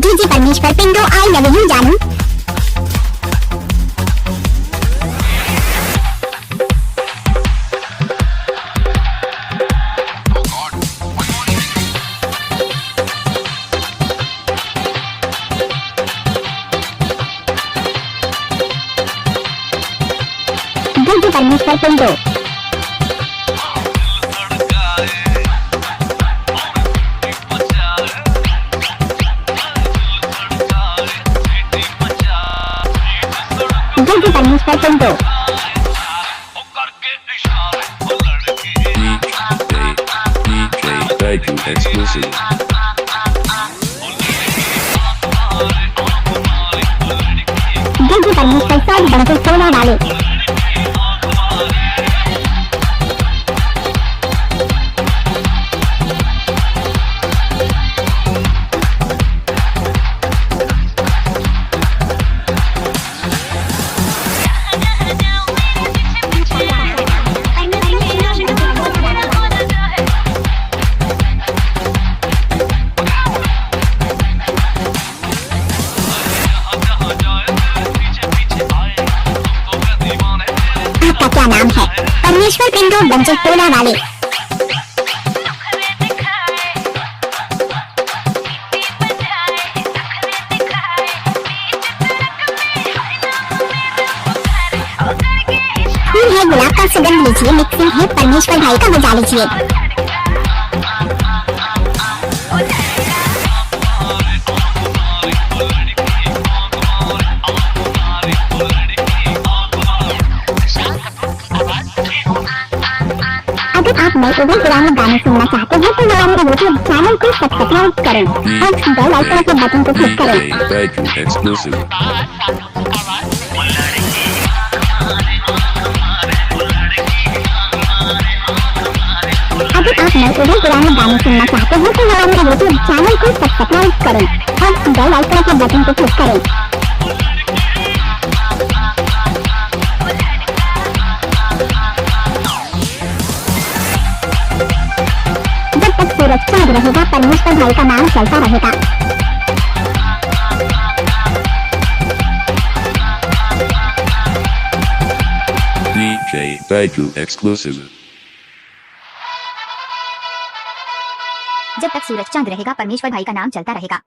DJ परमेश्वर पिंडो I love you जानू। डीजे परमेश्वर पिंडो डीजे परमेश्वर पिंडो Bedroom exclusive. डीजे परमेश्वर साइड बनकर सोना वाले आपका क्या नाम है? परमेश्वर पिंडो बंजर टोला वाले। फूल है गुलाब का सुगंध लीजिए, मिक्सिंग है परमेश्वर भाई का मजा लीजिए। अगर आप नए एवं पुराने गाने सुनना चाहते हैं तो हमारे यूट्यूब चैनल को सब्सक्राइब करें और बेल आइकन के बटन को क्लिक करें। Bedroom exclusive. अगर आप नए एवं पुराने गाने सुनना चाहते हैं तो हमारे यूट्यूब चैनल को सब्सक्राइब करें और बेल आइकन के बटन को क्लिक करें। जब तक सूरज चांद रहेगा परमेश्वर भाई का नाम चलता रहेगा। DJ Bedroom exclusive. जब तक सूरज चांद रहेगा परमेश्वर भाई का नाम चलता रहेगा।